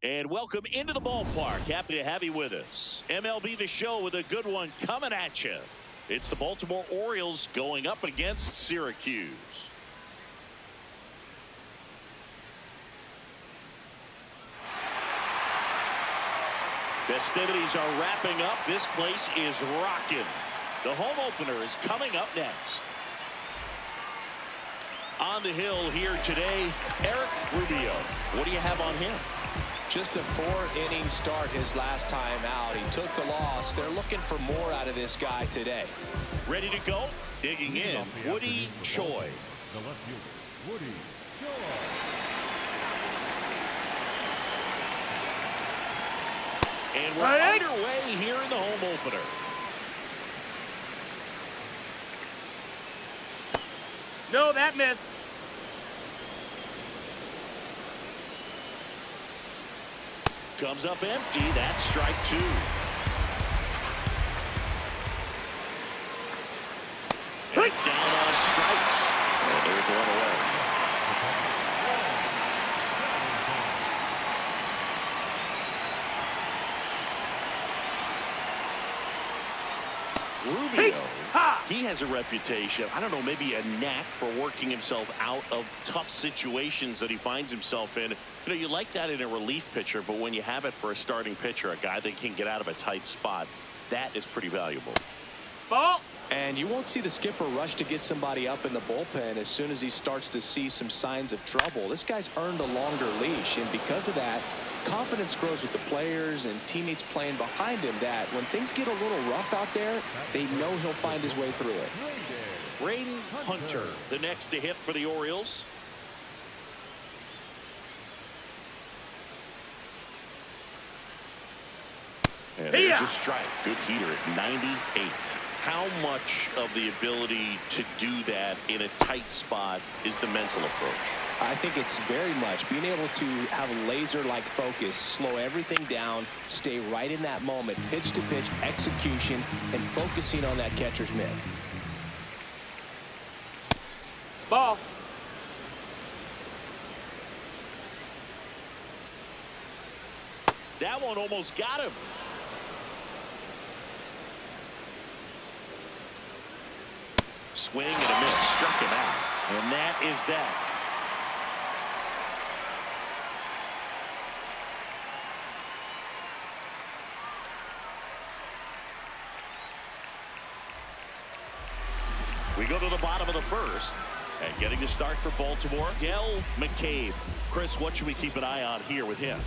And welcome into the ballpark. Happy to have you with us. MLB The Show with a good one coming at you. It's the Baltimore Orioles going up against Syracuse. Festivities are wrapping up. This place is rocking. The home opener is coming up next. On the hill here today, Eric Rubio. What do you have on him? Just a 4-inning start his last time out. He took the loss. They're looking for more out of this guy today. Ready to go? Digging in, Woody Choi. The left fielder, Woody Choi. And we're underway here in the home opener. No, that missed. Comes up empty. That's strike two. And down on strikes. And there's one away. Rubio, he has a reputation, I don't know, maybe a knack for working himself out of tough situations that he finds himself in. You know, you like that in a relief pitcher, but when you have it for a starting pitcher, a guy that can get out of a tight spot, that is pretty valuable. Ball. And you won't see the skipper rush to get somebody up in the bullpen as soon as he starts to see some signs of trouble. This guy's earned a longer leash, and because of that, confidence grows with the players and teammates playing behind him, that when things get a little rough out there, they know he'll find his way through it. Braden Hunter, the next to hit for the Orioles. And there's a strike. Good heater at 98. How much of the ability to do that in a tight spot is the mental approach? I think it's very much being able to have a laser-like focus, slow everything down, stay right in that moment, pitch-to-pitch execution, and focusing on that catcher's mitt. Ball. That one almost got him. Swing and a miss. Struck him out. And that is that. We go to the bottom of the first. And getting to start for Baltimore, Del McCabe. Chris, what should we keep an eye on here with him?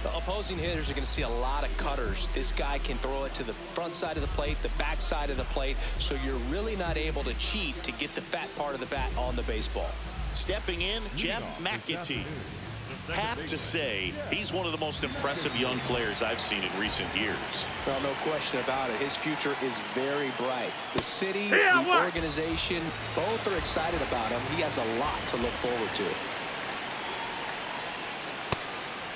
The opposing hitters are going to see a lot of cutters. This guy can throw it to the front side of the plate, the back side of the plate, so you're really not able to cheat to get the fat part of the bat on the baseball. Stepping in, Jeff McAtee. Have to say, he's one of the most impressive young players I've seen in recent years. Well, no question about it. His future is very bright. The city, the organization, both are excited about him. He has a lot to look forward to.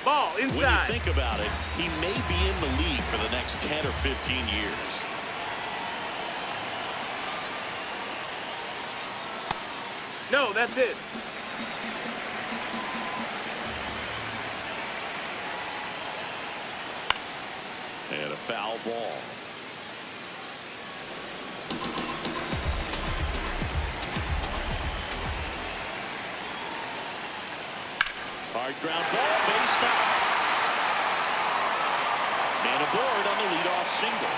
Ball inside. When you think about it, he may be in the league for the next 10 or 15 years. No, that's it. And a foul ball. Hard ground ball, base foul. Man aboard on the leadoff single.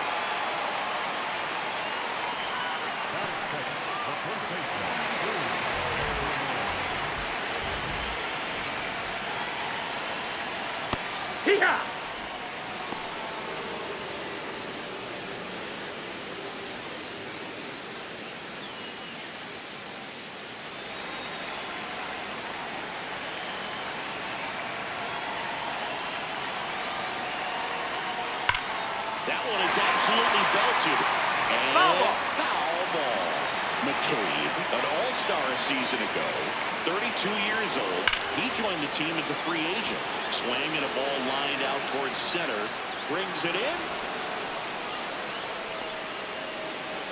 Hee-haw! That one is absolutely belted. And foul ball. McCabe, an all-star a season ago, 32 years old. He joined the team as a free agent. Swing and a ball lined out towards center. Brings it in.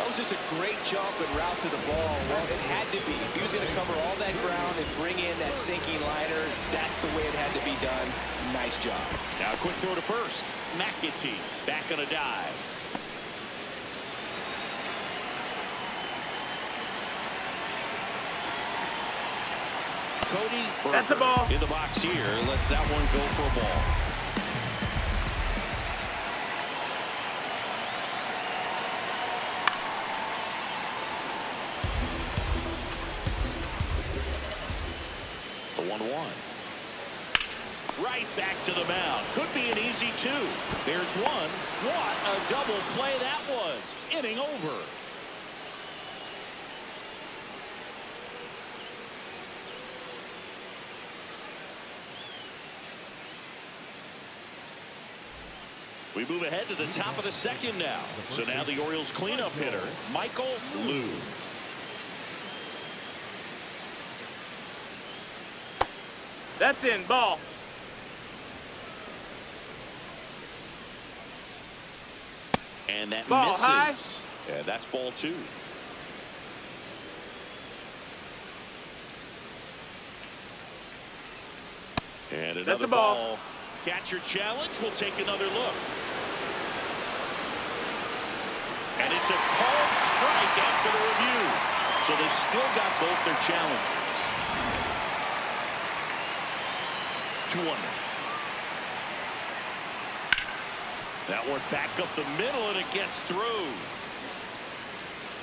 That was just a great jump and route to the ball. Well, it had to be. If he was going to cover all that ground and bring in that sinking liner, that's the way it had to be done. Nice job. Now a quick throw to first. McAtee back on a dive. Cody Berger That's a ball. in the box here. Lets that one go for a ball. The 1-1. Right back to the mound. Could be an easy two. There's one. What a double play that was. Inning over. We move ahead to the top of the second now. So now the Orioles cleanup hitter, Michael Liu. That's in. Ball. And that Ball misses. high. Yeah, that's ball two. And another That's a ball. Catcher challenge. We'll take another look. And it's a called strike after the review. So they've still got both their challenges. 2-1. That one back up the middle, and it gets through.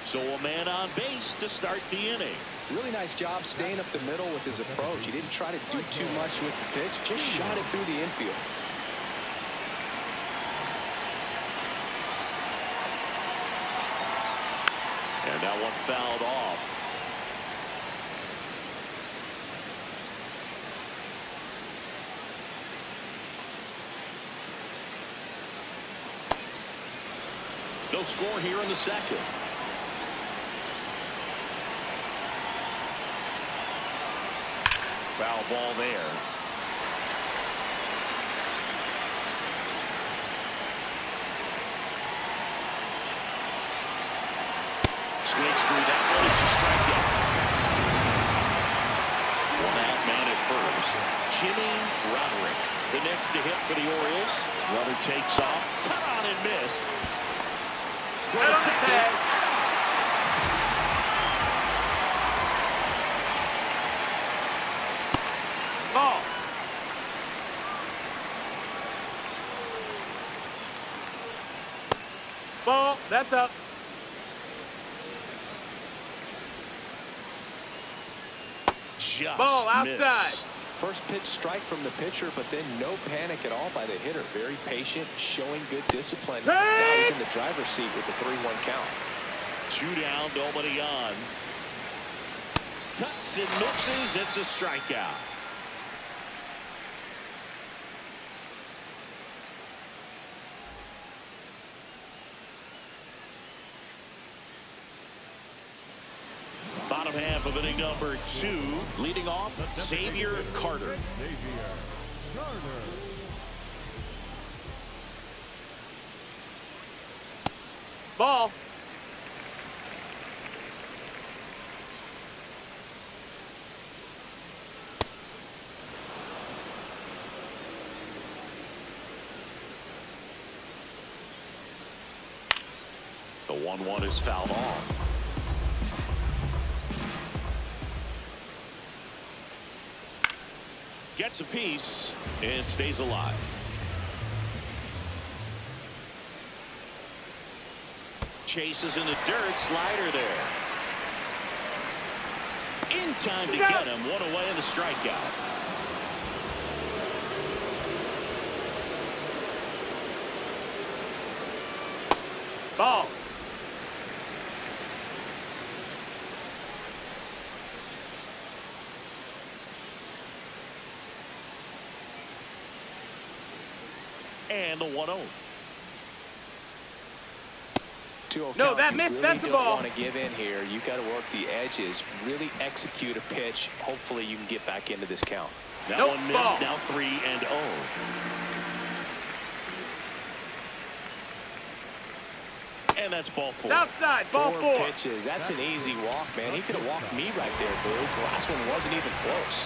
So a man on base to start the inning. Really nice job staying up the middle with his approach. He didn't try to do too much with the pitch, just shot it through the infield. And that one fouled off. No score here in the second. Foul ball there. Swings through that one. It's a strikeout. 1-out man at first. Jimmy Roderick, the next to hit for the Orioles. Runner takes off. Cut on and miss. Go to second. Ball. Ball. That's up. Just Ball outside. missed. First pitch strike from the pitcher, but then no panic at all by the hitter. Very patient, showing good discipline. Hey! Now he's in the driver's seat with the 3-1 count. 2 down, nobody on. Cuts and misses. It's a strikeout. Bottom half of inning number 2. Leading off, Xavier Carter. Xavier Carter. Ball. The 1-1 is fouled off. Gets a piece and stays alive. Chases in the dirt. Slider there. In time to get him. One away in the strikeout. Ball. And the 1-0. 2-0 No, count. that You missed. really That's the don't ball. want to give in here. You got to work the edges, really execute a pitch. Hopefully you can get back into this count. That Nope, one missed. ball. Now 3-0. And that's ball 4. Outside, ball 4. 4 pitches. That's an easy walk, man. He could have walked me right there, Boo. The last one wasn't even close.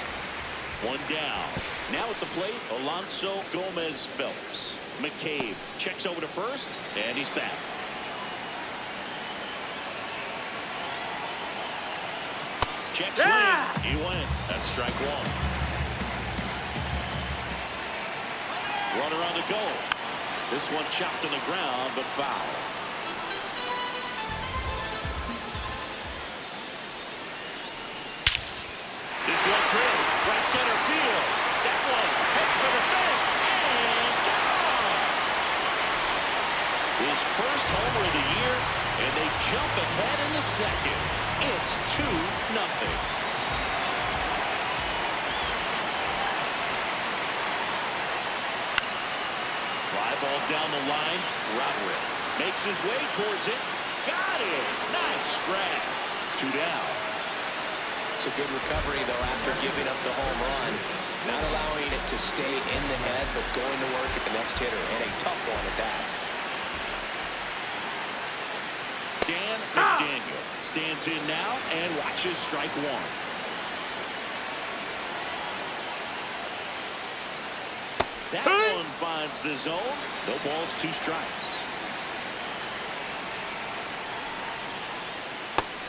1 down. Now at the plate, Alonso Gomez Phelps. McCabe checks over to first, and he's back. Check swing. He went. That's strike 1. Runner on the go. This one chopped on the ground, but foul. This one drilled right center field. That one heading for the fence and gone. His first homer of the year, and they jump ahead in the second. It's 2-0. Fly ball down the line. Roderick makes his way towards it. Got it. Nice grab. 2 down. It's a good recovery, though, after giving up the home run. Not allowing it to stay in the head, but going to work at the next hitter, and a tough one at that. Dan McDaniel stands in now and watches strike 1. That one finds the zone. No balls, 2 strikes.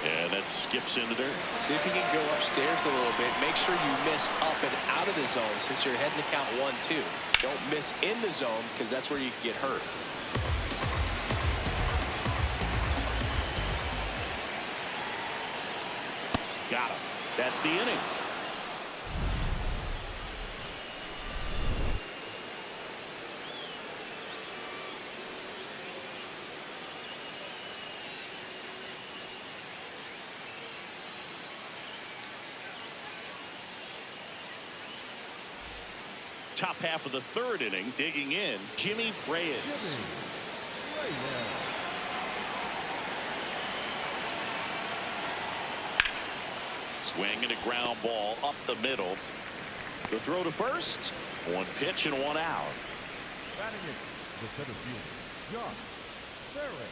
And that skips into there. See if you can go upstairs a little bit. Make sure you miss up and out of the zone since you're heading to count 1-2. Don't miss in the zone because that's where you can get hurt. Got him. That's the inning. Top half of the 3rd inning, digging in, Jimmy Reyes. Swing and a ground ball up the middle. The throw to first. 1 pitch and 1 out. Batting it, the center fielder, John Ferry.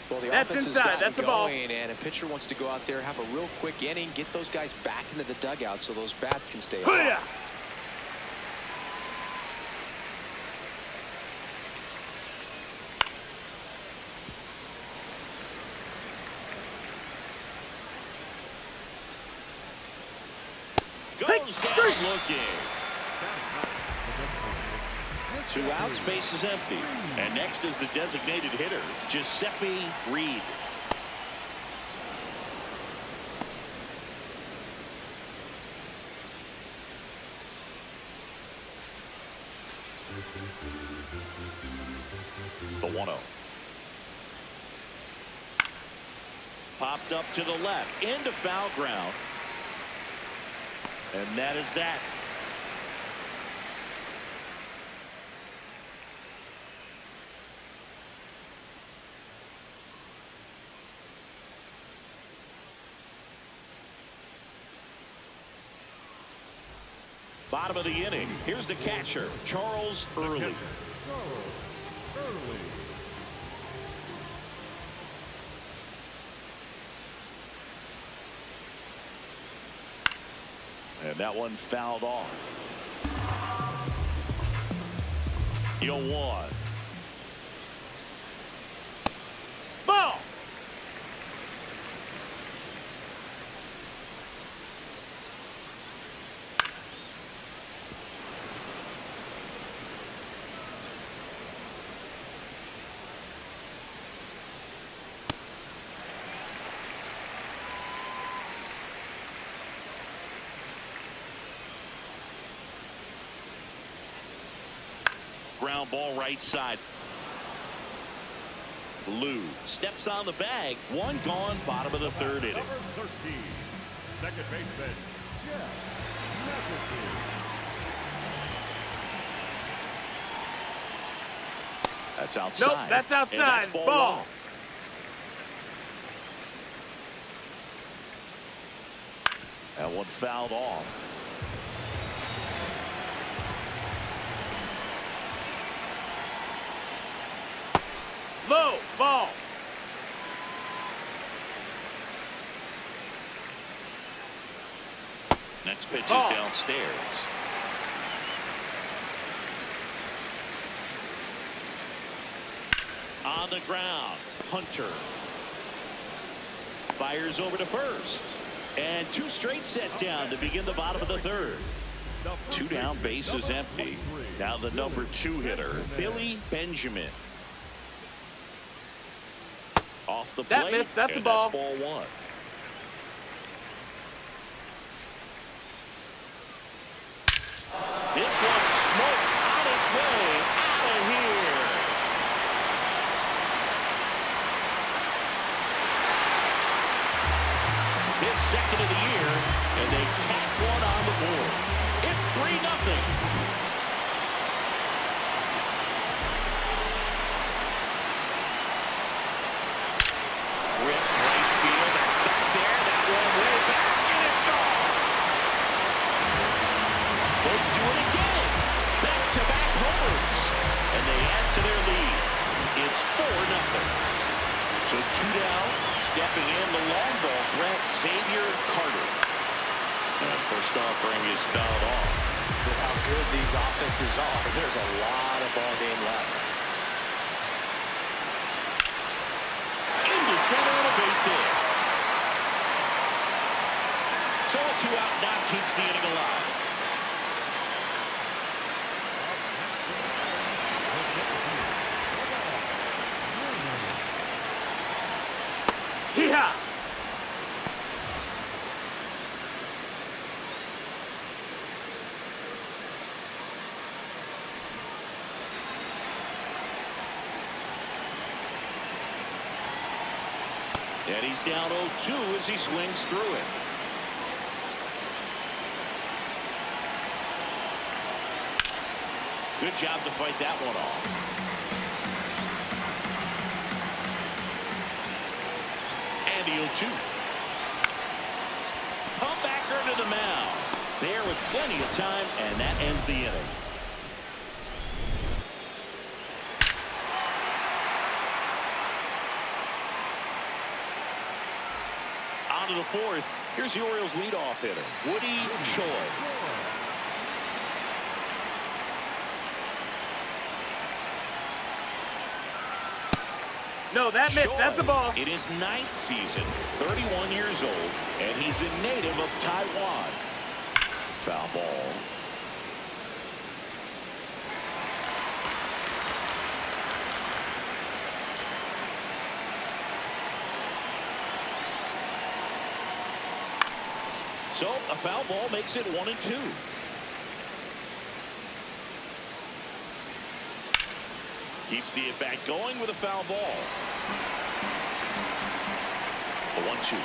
Well, the That's offense inside. has gotten That's a ball. going, and a pitcher wants to go out there, have a real quick inning, get those guys back into the dugout so those bats can stay alive. Goes down looking. 2 outs, base is empty. And next is the designated hitter, Giuseppe Reed. The 1-0. Popped up to the left, into foul ground. And that is that. Bottom of the inning. Here's the catcher, Charles Early. And that one fouled off. 0-1. Ball. Ground ball right side. Lou steps on the bag. 1 gone, bottom of the 3rd inning. Number 13, second baseman, Jeff Matheson. That's outside. Nope, that's And outside. that's Ball. 1. That one fouled off. Low. Ball. Next pitch is Ball. downstairs. On the ground, Hunter fires over to first. And two straight set down to begin the bottom of the third. Two down, bases empty. Now the number 2 hitter, Billy Benjamin. Off the plate. That missed. That's a and ball. That's ball 1. This one's smoked on its way out of here. His second of the year, and they tack one on the board. It's 3-0. Rip right field. That's back there. That one way back, and it's gone. They do it again. Back-to-back homers, and they add to their lead. It's 4-0. So 2 down. Stepping in, the long ball threat, Xavier Carter. And first offering is fouled off. With how good these offenses are, there's a lot of ball game left. Into center and a base hit. So a 2-out knock keeps the inning alive. Hee-haw. And he's down 0-2 as he swings through it. Good job to fight that one off. And 0-2. Comebacker to the mound. There with plenty of time, and that ends the inning. On to the 4th. Here's the Orioles leadoff hitter, Woody Choi. No, that missed. Choi That's a ball. in his 9th season, 31 years old, and he's a native of Taiwan. Foul ball. So a foul ball makes it 1-2. Keeps the at-bat going with a foul ball. The 1-2.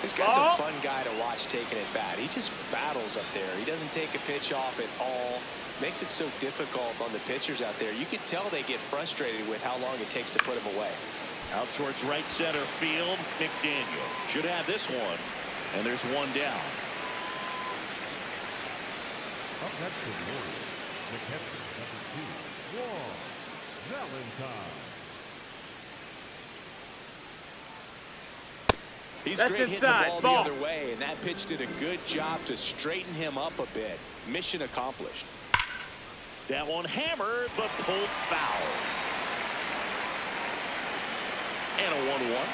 This guy's a fun guy to watch taking at bat. He just battles up there. He doesn't take a pitch off at all. Makes it so difficult on the pitchers out there. You can tell they get frustrated with how long it takes to put him away. Out towards right center field, McDaniel should have this one, and there's one down. Up next to the Orioles, the catcher, number 2, Juan Valentine. He's That's great hitting inside. the ball Ball. the other way, and that pitch did a good job to straighten him up a bit. Mission accomplished. That one hammered, but pulled foul. And a 1-1.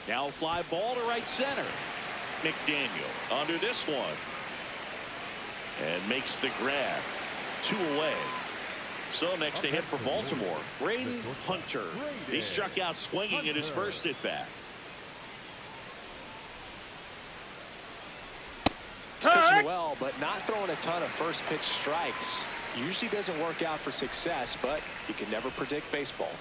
Now a fly ball to right center. McDaniel under this one. And makes the grab. 2 away. So next to hit for Baltimore, Braden Hunter. He struck out swinging at his first at bat. He's pitching well, but not throwing a ton of first pitch strikes. Usually doesn't work out for success, but you can never predict baseball.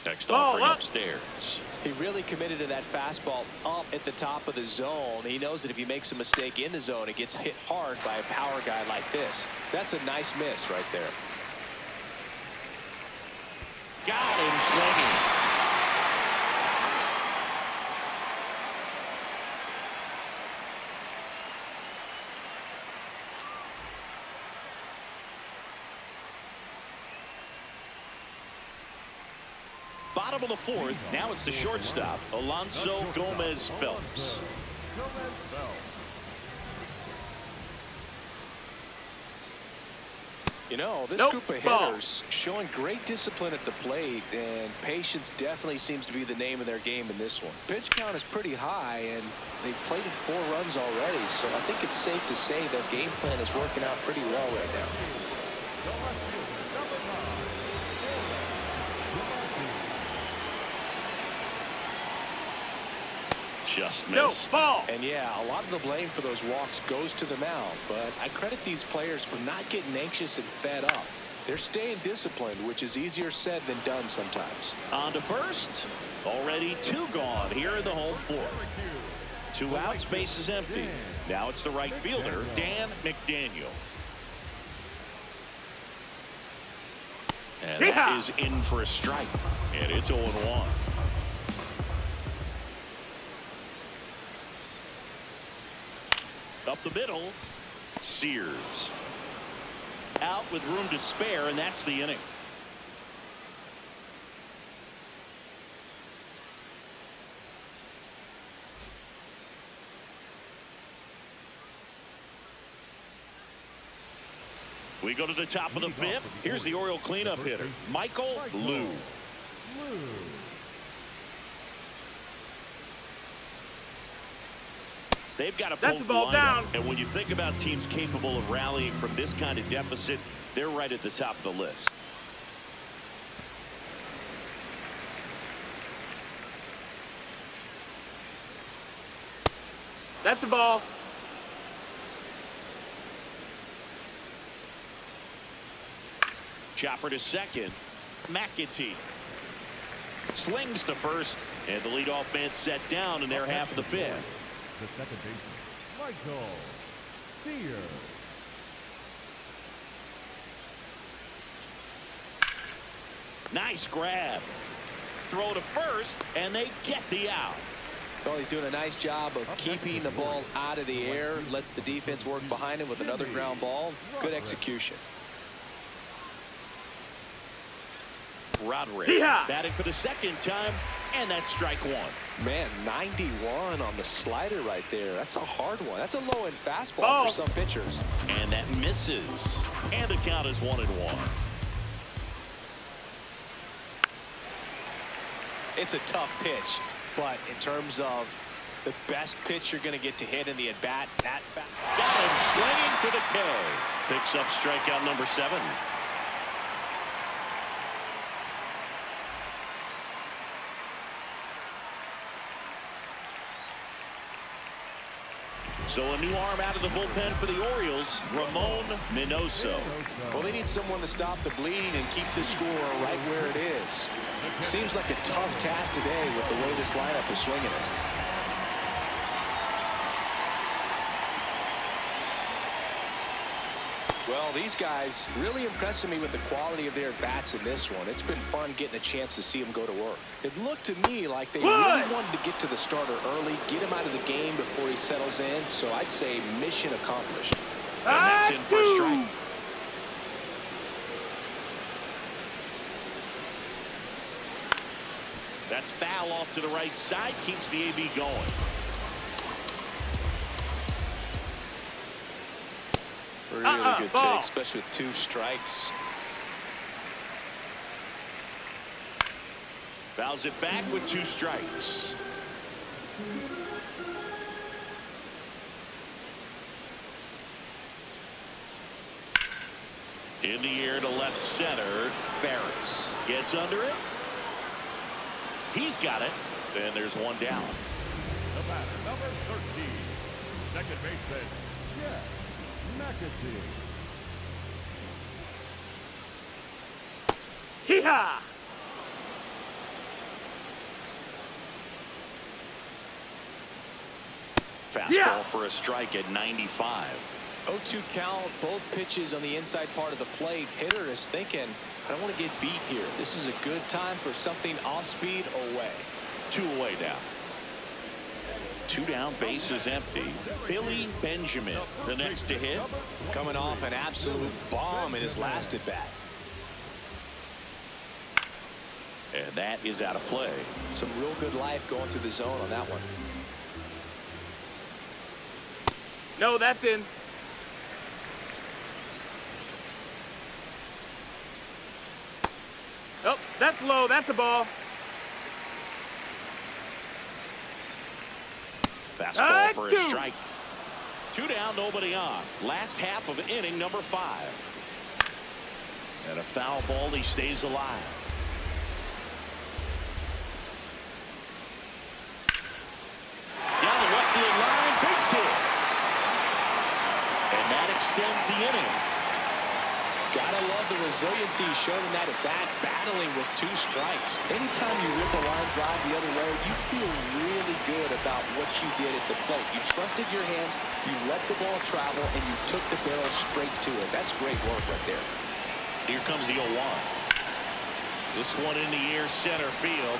Next offering upstairs. He really committed to that fastball up at the top of the zone. He knows that if he makes a mistake in the zone, it gets hit hard by a power guy like this. That's a nice miss right there. Got him swinging. Bottom of the fourth. Now it's the shortstop, Alonso Gomez Phelps. You know, this group of hitters showing great discipline at the plate, and patience definitely seems to be the name of their game in this one. Pitch count is pretty high, and they've plated 4 runs already, so I think it's safe to say their game plan is working out pretty well right now. Just missed. Ball. And yeah, a lot of the blame for those walks goes to the mound, but I credit these players for not getting anxious and fed up. They're staying disciplined, which is easier said than done sometimes. On to first. Already 2 gone here in the home fourth. 2 outs, base is empty. Now it's the right fielder, Dan McDaniel. And that is in for a strike. And it's 0-1. Up the middle, Sears. Out with room to spare, and that's the inning. We go to the top of the 5th. Here's the Oriole cleanup hitter, Michael Liu. They've got to pull the ball down. And when you think about teams capable of rallying from this kind of deficit, they're right at the top of the list. That's a ball. Chopper to second. McAtee slings to first, and the leadoff man set down in their half of the 5th. The second baseman, Michael Sears. Nice grab. Throw to first, and they get the out. Well, he's doing a nice job of keeping the ball out of the air. Lets the defense work behind him with another ground ball. Good execution. Roderick batting for the 2nd time, and that's strike 1. Man, 91 on the slider right there. That's a hard one. That's a low-end fastball for some pitchers. And that misses. And the count is 1-1. It's a tough pitch, but in terms of the best pitch you're going to get to hit in the at-bat, that got him swinging for the K. Picks up strikeout number 7. So a new arm out of the bullpen for the Orioles, Ramon Minoso. Well, they need someone to stop the bleeding and keep the score right where it is. Seems like a tough task today with the way this lineup is swinging it. Well, these guys really impressing me with the quality of their bats in this one. It's been fun getting a chance to see them go to work. It looked to me like they really wanted to get to the starter early, get him out of the game before he settles in. So I'd say mission accomplished. And that's in for a strike. That's foul off to the right side, keeps the AB going. Really good take, especially with 2 strikes. Fouls it back with 2 strikes. In the air to left center, Ferris gets under it. He's got it. And there's 1 down. The batter, number 13, second baseman, Jeff McAtee. Hee-haw! Fastball for a strike at 95. 0-2 count, both pitches on the inside part of the plate. Hitter is thinking, I don't want to get beat here. This is a good time for something off speed away. 2 away now. 2 down, base is empty. Billy Benjamin, the next to hit. Coming off an absolute bomb in his last at bat. And that is out of play. Some real good life going through the zone on that one. No, that's in. Oh, that's low. That's a ball. Fastball for a strike. 2 down, nobody on. Last half of inning number 5. And a foul ball. He stays alive. Down the left field line. Base hit. And that extends the inning. Gotta love the resiliency he showed in that at bat, battling with 2 strikes. Anytime you rip a line drive the other way, you feel really good about what you did at the plate. You trusted your hands, you let the ball travel, and you took the barrel straight to it. That's great work right there. Here comes the 0-1. This one in the air, center field.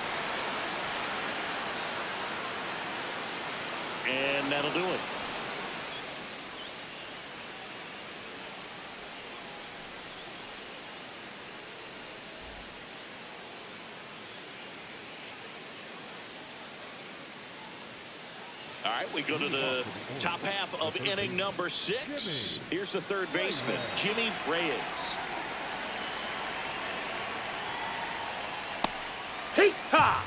And that'll do it. All right, we go to the top half of inning number 6. Here's the third baseman, Jimmy Reyes. Hey, ha!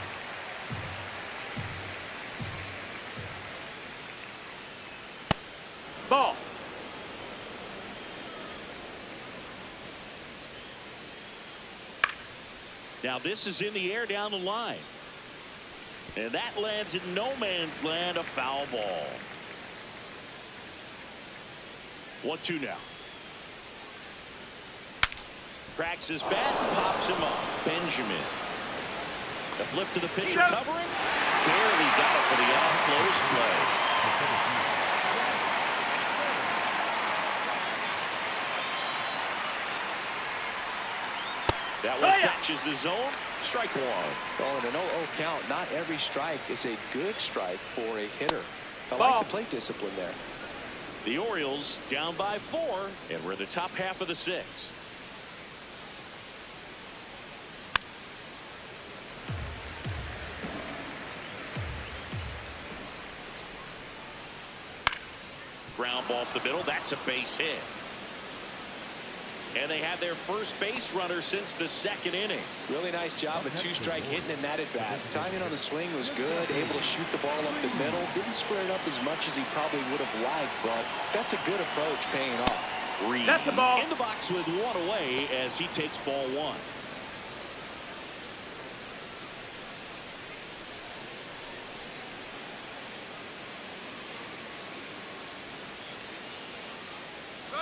Ball. Now this is in the air down the line. And that lands in no man's land, a foul ball. 1-2 now. Cracks his bat and pops him up. Benjamin. The flip to the pitcher covering. Barely got it for the off-close play. That one catches the zone. Strike 1. Oh, in an 0-0 count, not every strike is a good strike for a hitter. I Ball. like the plate discipline there. The Orioles down by 4, and we're the top half of the 6th. Ground ball up the middle. That's a base hit. And they have their first base runner since the 2nd inning. Really nice job with 2-strike hitting in that at bat. Timing on the swing was good. Able to shoot the ball up the middle. Didn't square it up as much as he probably would have liked, but that's a good approach paying off. Reed That's the ball. in the box with 1 away as he takes ball 1.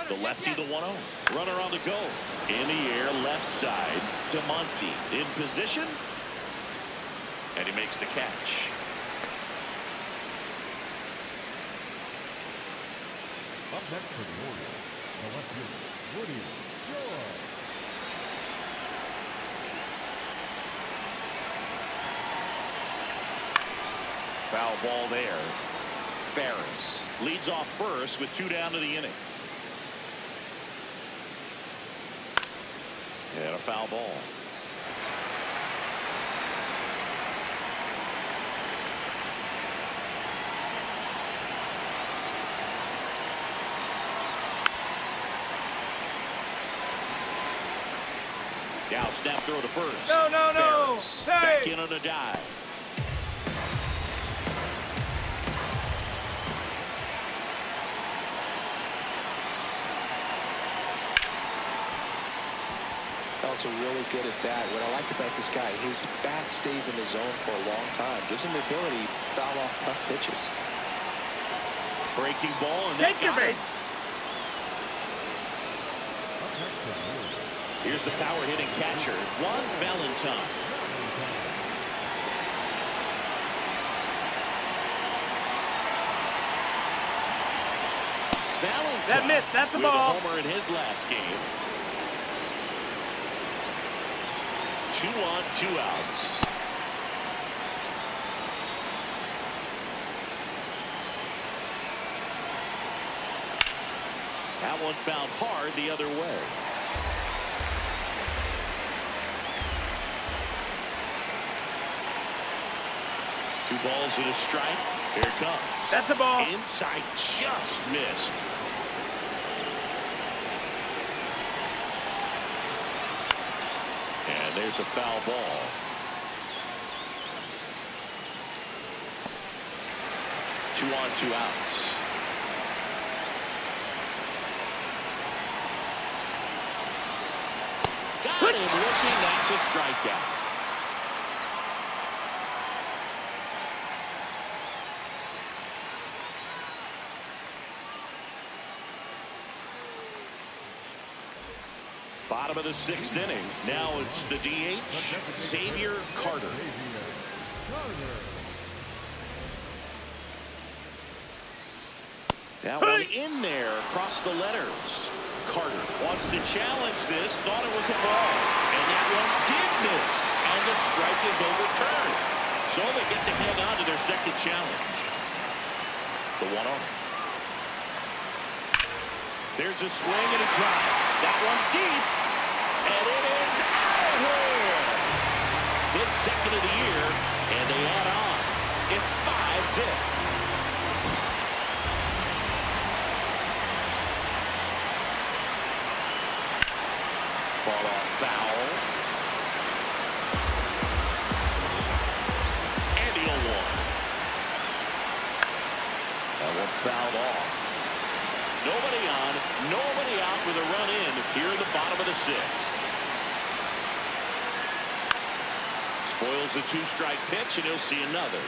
The lefty, the 1-0. Runner on the go. In the air, left side to Monty. In position. And he makes the catch. Up next for the Orioles, the left fielder, Woody George. Foul ball there. Ferris leads off first with 2 down to the inning. And a foul ball. Now snap throw to first. No, no, no. Ferris Hey. back in on a dive. Also really good at that. What I like about this guy, his bat stays in the zone for a long time. Gives him the ability to foul off tough pitches. Breaking ball and Take your base. Here's the power hitting catcher, Juan Valentine. Valentine. That missed. That's the with ball. a homer in his last game. 2 on, 2 outs. That one found hard the other way. 2 balls and a strike. Here it comes. That's a ball. Inside, just missed. And there's a foul ball. Two on, 2 outs. Got him looking. That's a strikeout. Bottom of the 6th inning. Now it's the DH, Xavier Carter. That one in there across the letters. Carter wants to challenge this. Thought it was a ball. And that one did miss. And the strike is overturned. So they get to hang on to their second challenge. The 1-0. There's a swing and a drive. That one's deep. And it is out of here. His second of the year. And they add on. It's 5-zip. Fall off foul. And the 0-1. That one fouled off. Nobody on, nobody out with a run in here in the bottom of the 6th. Spoils the 2-strike pitch, and he'll see another.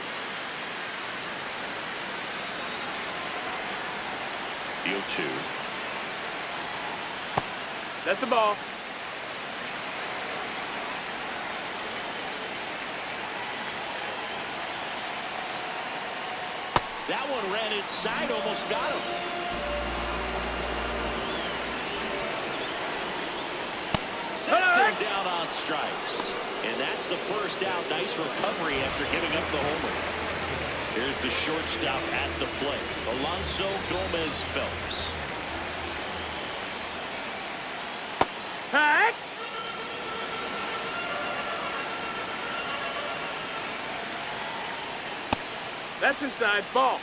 The 0-2. That's a ball. That one ran inside, almost got him. Sets him down on strikes. And that's the first out. Nice recovery after giving up the homer. Here's the shortstop at the plate, Alonso Gomez Phelps. Hack! That's inside. Ball.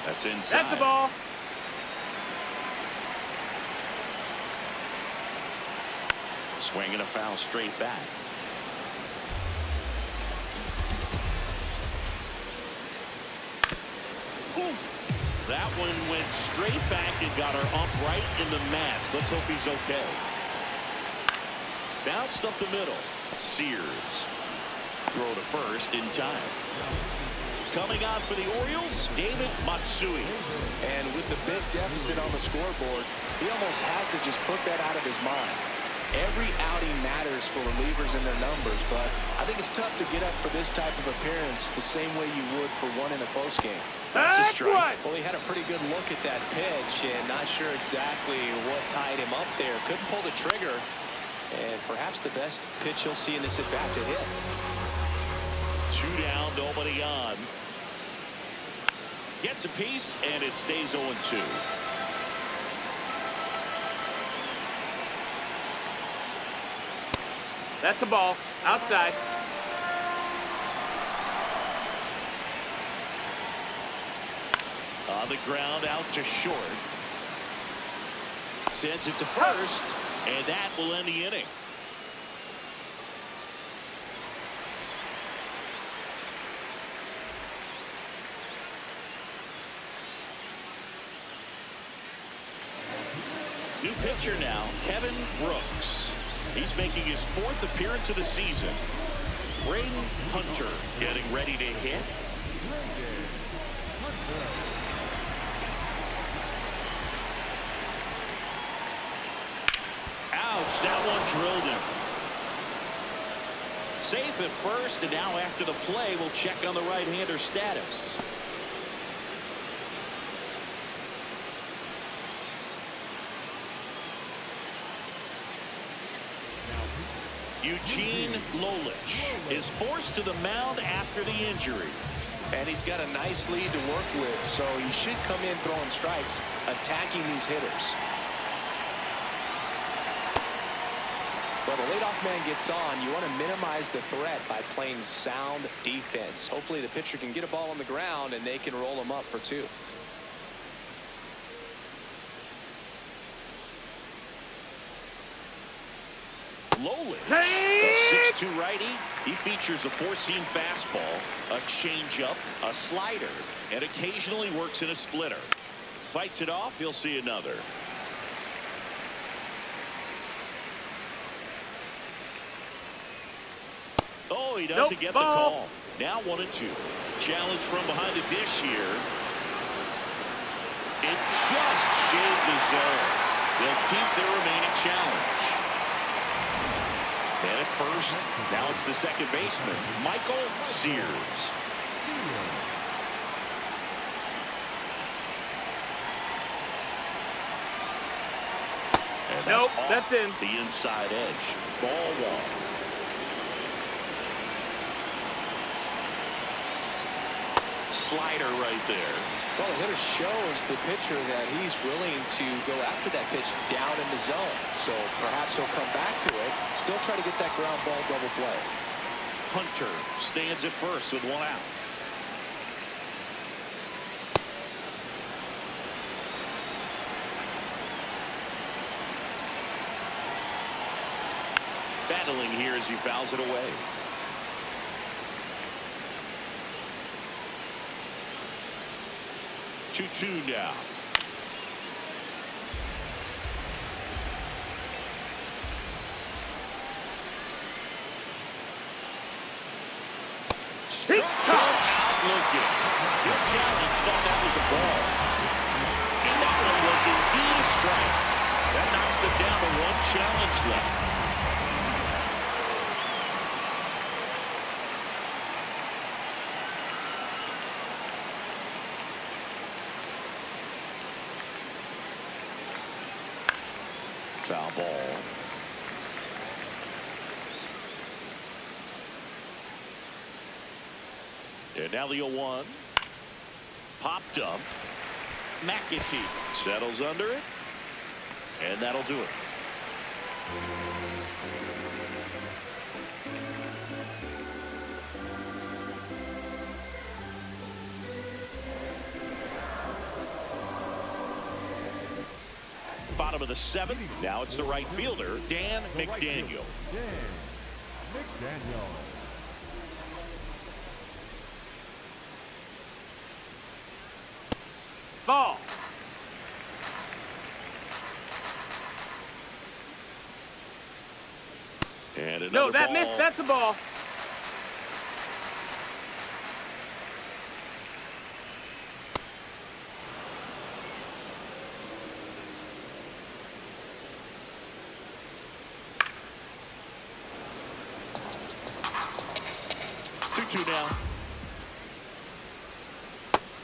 That's inside. That's the ball. Swing and a foul straight back. Oof. That one went straight back and got her up right in the mask. Let's hope he's okay. Bounced up the middle. Sears. Throw to first in time. Coming on for the Orioles, David Matsui. And with the big deficit on the scoreboard, he almost has to just put that out of his mind. Every outing matters for relievers and their numbers, but I think it's tough to get up for this type of appearance the same way you would for one in a close game. That's a strike. Well, he had a pretty good look at that pitch and not sure exactly what tied him up there. Couldn't pull the trigger. And perhaps the best pitch you'll see in this at-bat to hit. 2 down, nobody on. Gets a piece, and it stays 0-2. That's a ball. Outside. On the ground, out to short. Sends it to first, and that will end the inning. New pitcher now, Kevin Brooks. He's making his 4th appearance of the season. Braden Hunter getting ready to hit. Ouch, that one drilled him. Safe at first, and now after the play, we'll check on the right-hander status. Eugene Lolich is forced to the mound after the injury. And he's got a nice lead to work with, so he should come in throwing strikes, attacking these hitters. Well, the leadoff man gets on. You want to minimize the threat by playing sound defense. Hopefully the pitcher can get a ball on the ground and they can roll him up for 2. Lowly, a 6'2" righty. He features a 4-seam fastball, a changeup, a slider, and occasionally works in a splitter. Fights it off, he'll see another. Oh, he doesn't get the call. Now 1-2. Challenge from behind the dish here. It just shaved the zone. They'll keep their remaining challenge. And at first, now it's the second baseman, Michael Sears. And Nope, that's that's in. The inside edge. Ball 1. Slider right there. Well, the hitter shows the pitcher that he's willing to go after that pitch down in the zone. So perhaps he'll come back to it. Still try to get that ground ball double play. Hunter stands at first with 1 out. Battling here as he fouls it away. 2-2 now. Struck out looking. Good challenge. Thought that was a ball. And that one was indeed a strike. That knocks them down to 1 challenge left. Foul ball. And now the 0-1. Popped up. McAtee settles under it. And that'll do it. Bottom of the 7th. Now it's the right fielder, Dan McDaniel. Dan McDaniel. Ball. And another No, that ball. missed. That's a ball. Two now.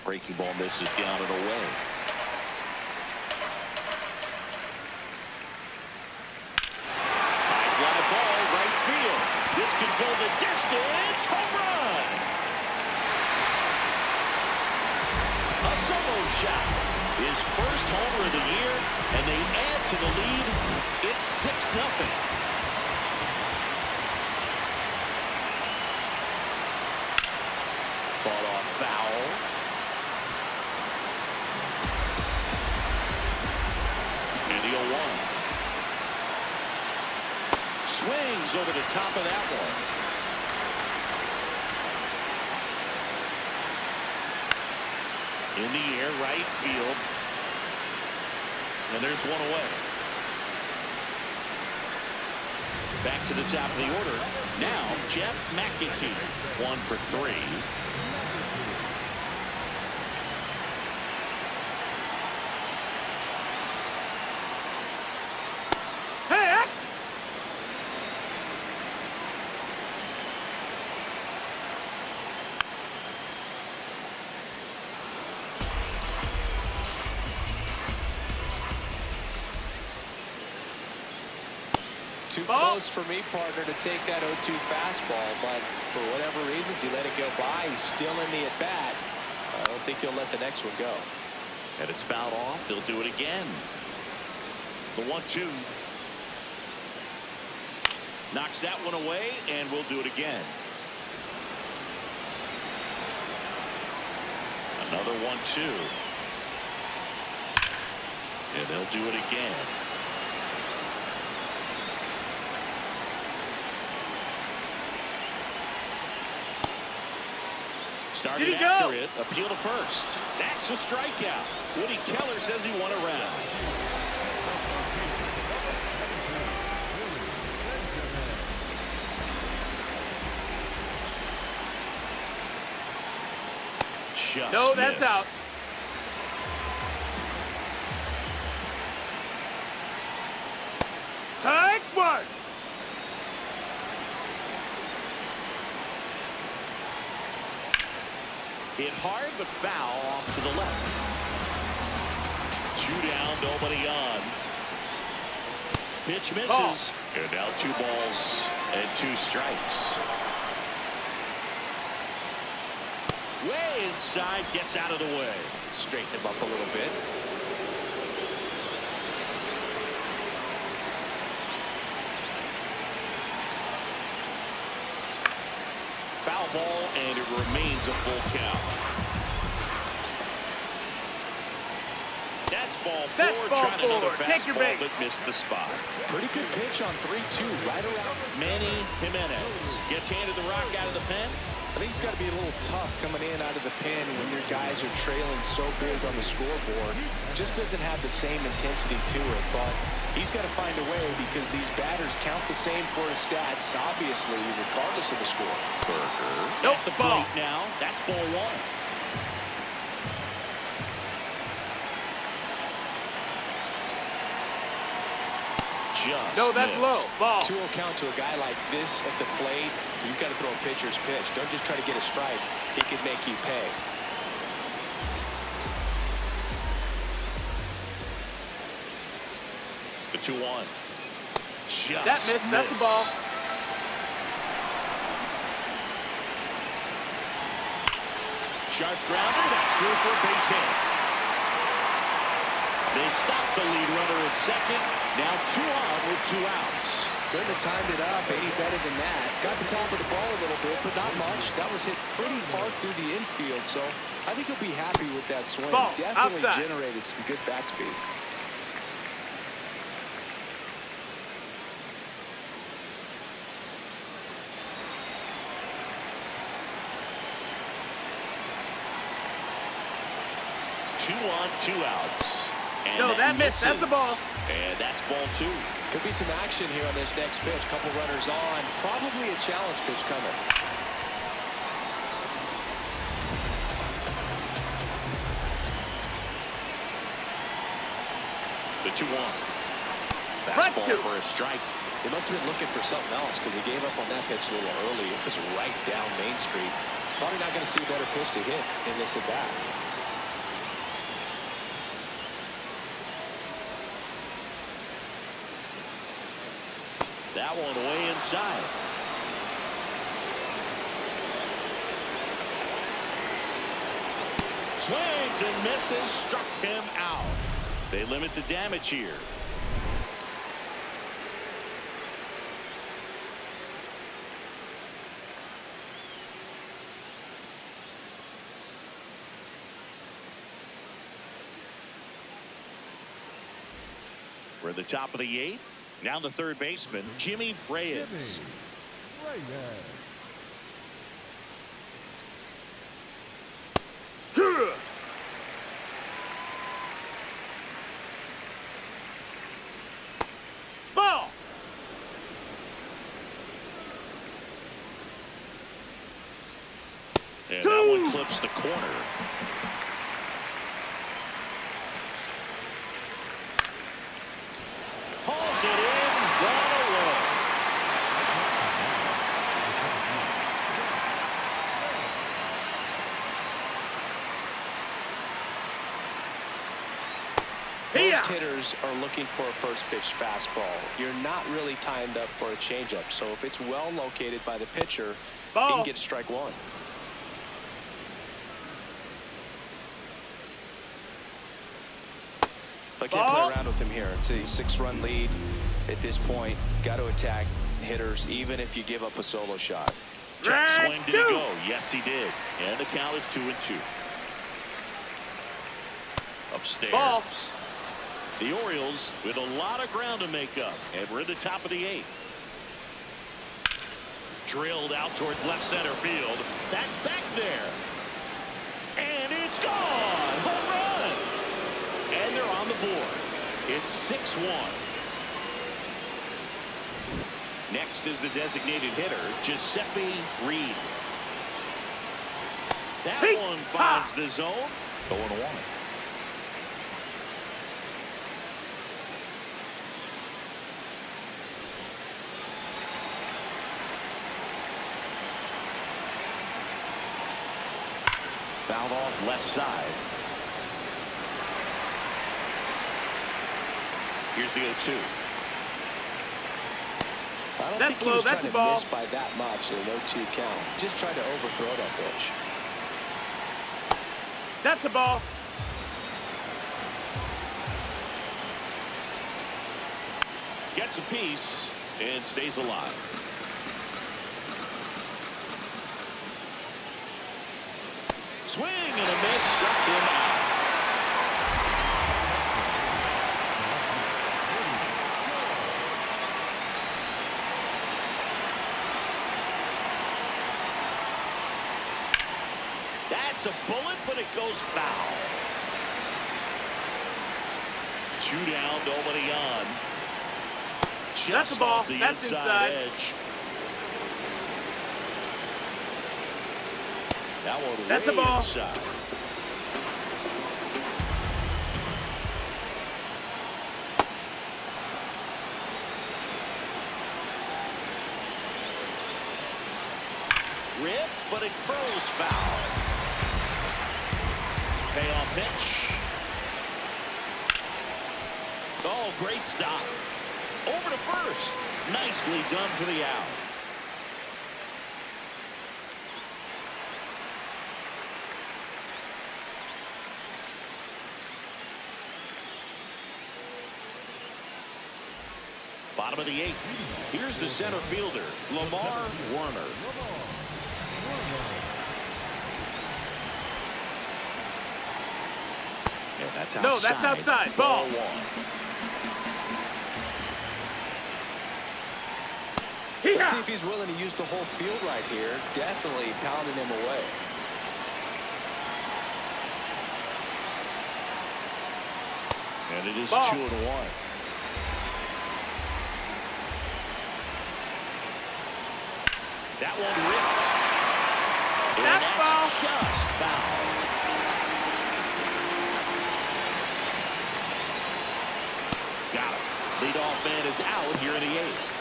Breaking ball misses down and away. High fly ball, right field. This could go the distance. Home run. A solo shot. His first homer of the year, and they add to the lead. It's 6-0. Fought off foul. And the 0-1. Swings over the top of that one. In the air, right field. And there's one away. Back to the top of the order. Now, Jeff McAtee. 1 for 3. Too close for me, partner, to take that 0-2 fastball, but for whatever reasons, he let it go by. He's still in the at-bat. I don't think he'll let the next one go. And it's fouled off. They'll do it again. The 1-2. Knocks that one away, and we'll do it again. Another 1-2. And they'll do it again. Started after it, appeal to first. That's a strikeout. Woody Keller says he won a round. No, that's out. Take one. Hit hard, but foul off to the left. 2 down, nobody on. Pitch misses. Ball. And now 2 balls and 2 strikes. Way inside, gets out of the way. Straighten him up a little bit. Foul ball, and it remains a full count. That's ball 4. Trying another fastball, but missed the spot. Pretty good pitch on 3-2, right around. Manny Jimenez gets handed the rock out of the pen. I think it's got to be a little tough coming in out of the pen when your guys are trailing so big on the scoreboard. Just doesn't have the same intensity to it, but he's got to find a way because these batters count the same for his stats, obviously, regardless of the score. Nope, the plate now. That's ball 1. No, that's low. Ball. 2-0 count to a guy like this at the plate. You've got to throw a pitcher's pitch. Don't just try to get a strike. He could make you pay. The 2-1. That missed. That's the ball. Sharp grounder. That's through for a base hit. They stop the lead runner at second. Now 2 on with 2 outs. Couldn't have timed it up any better than that. Got the top of the ball a little bit, but not much. That was hit pretty hard through the infield, so I think he'll be happy with that swing. Ball, definitely outside. Generated some good bat speed. Two on, 2 outs. And No, that missed. That's the ball. And that's ball 2. Could be some action here on this next pitch. Couple runners on. Probably a challenge pitch coming. The 2-1. Fastball for a strike. He must have been looking for something else because he gave up on that pitch a little early. It was right down Main Street. Probably not going to see a better pitch to hit in this at bat. That one way inside. Swings and misses, struck him out. They limit the damage here. We're at the top of the 8th. Now the third baseman, Jimmy Reyes. Ball. And that one clips the corner. Hauls it in, one away. Most hitters are looking for a first pitch fastball. You're not really timed up for a changeup. So if it's well located by the pitcher, he can get strike 1. But can't play around with him here. It's a 6-run lead at this point. Got to attack. hitters, even if you give up a solo shot. Check swing, did he go? Yes, he did. And the count is 2-2. Upstairs. Ball. The Orioles with a lot of ground to make up, and we're in the top of the 8th. Drilled out towards left center field. That's back there. And it's gone. Home run. And they're on the board. It's 6-1. Next is the designated hitter, Giuseppe Reed. That one finds the zone. 0-1. Fouled off left side. Here's the 0-2. I don't think he was trying to miss by that much in an 0-2 count. Just tried to overthrow that pitch. That's the ball. Gets a piece and stays alive. Swing and a miss, struck him out. That's a bullet, but it goes foul. 2 down, nobody on. Just that's the ball. off the That's inside inside. edge. That one that's way the ball. inside. Rip, but it curls foul. Payoff pitch. Oh, great stop. Over to first. Nicely done for the out. Bottom of the 8th. Here's the center fielder, Lamar Warner. Yeah, that's outside. No, that's outside. Ball. 1. See if he's willing to use the whole field right here. Definitely pounding him away. And it is Ball. 2-1. That one ripped. And That's foul. just foul. Got him. Leadoff man is out here in the 8th.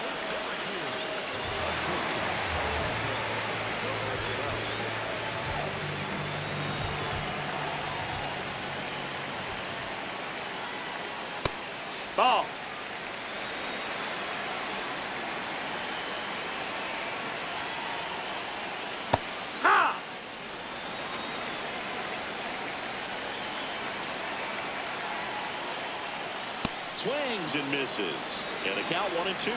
Ball. Ha! Swings and misses. And a count 1-2.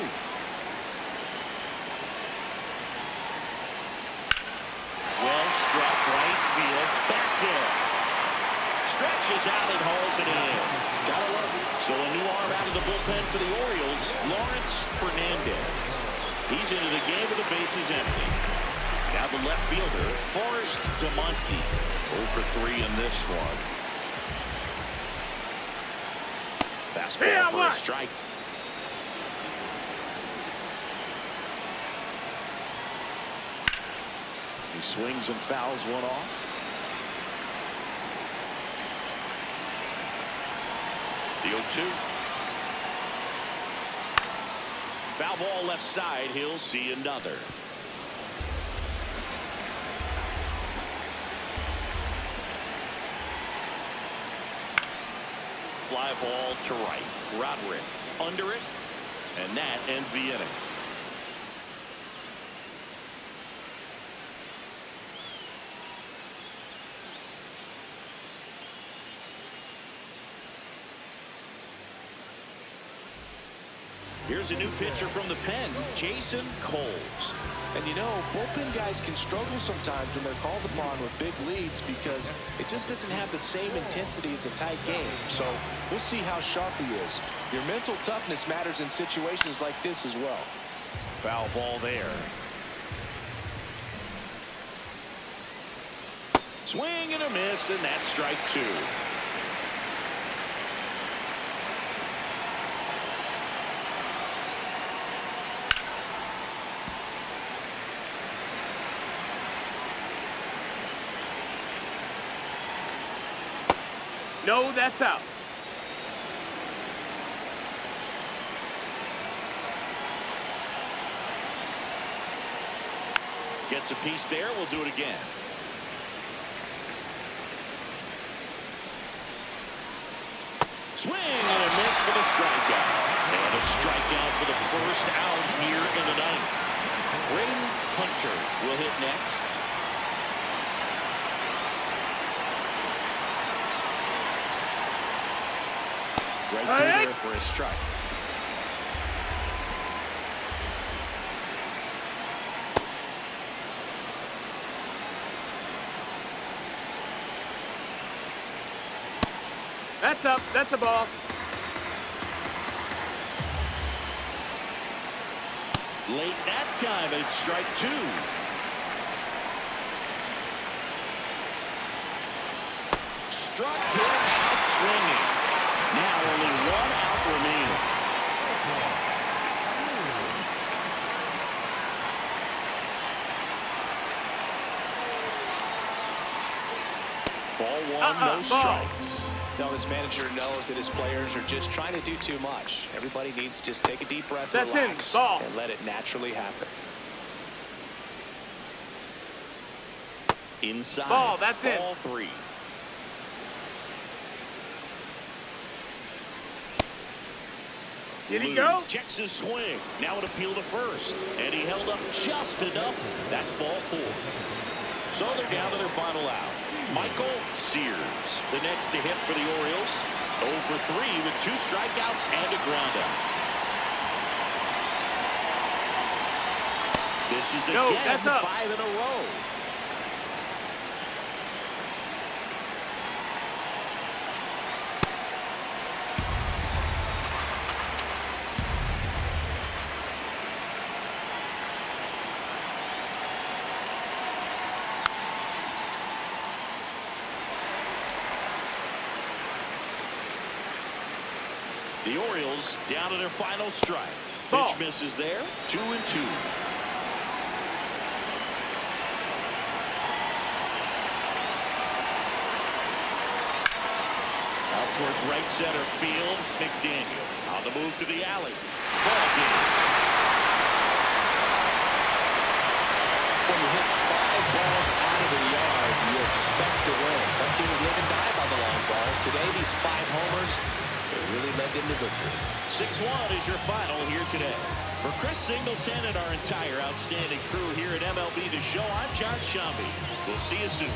Well struck right field. Back there. Stretches out and hauls it in. Gotta love it. So a new arm out of the bullpen for the Orioles, Lawrence Fernandez. He's into the game with the bases empty. Now the left fielder, Forrest DeMonte. 0 for 3 in this one. Fastball for a strike. He swings and fouls one off. The 0-2. Foul ball left side. He'll see another. Fly ball to right. Roderick under it, and that ends the inning. Here's a new pitcher from the pen, Jason Coles. And you know, bullpen guys can struggle sometimes when they're called upon with big leads because it just doesn't have the same intensity as a tight game. So we'll see how sharp he is. Your mental toughness matters in situations like this as well. Foul ball there. Swing and a miss, and that's strike two. No, that's out. Gets a piece there. We'll do it again. Swing and a miss for the strikeout. And a strikeout for the first out here in the ninth. Braden Hunter will hit next. Right through there for a strike. That's up. That's a ball. Late that time, and it's strike two. Struck him out swinging. Now only one out remaining. Ball one, no strikes. Now this manager knows that his players are just trying to do too much. Everybody needs to just take a deep breath, relax, and let it naturally happen. Inside. Ball, that's it. Ball three. Did he go? Checks his swing. Now an appeal to first. And he held up just enough. That's ball four. So they're down to their final out. Michael Sears, the next to hit for the Orioles. 0 for 3 with 2 strikeouts and a groundout. This is again 5 in a row. The Orioles down to their final strike. Ball. Pitch misses there. 2-2. Out towards right center field. McDaniel on the move to the alley. Ball game. When you hit 5 balls out of the yard, you expect to win. Some teams live and die by the long ball. Today, these 5 homers, they really led them to victory. 6-1 is your final here today. For Chris Singleton and our entire outstanding crew here at MLB The Show, I'm John Shambi. We'll see you soon.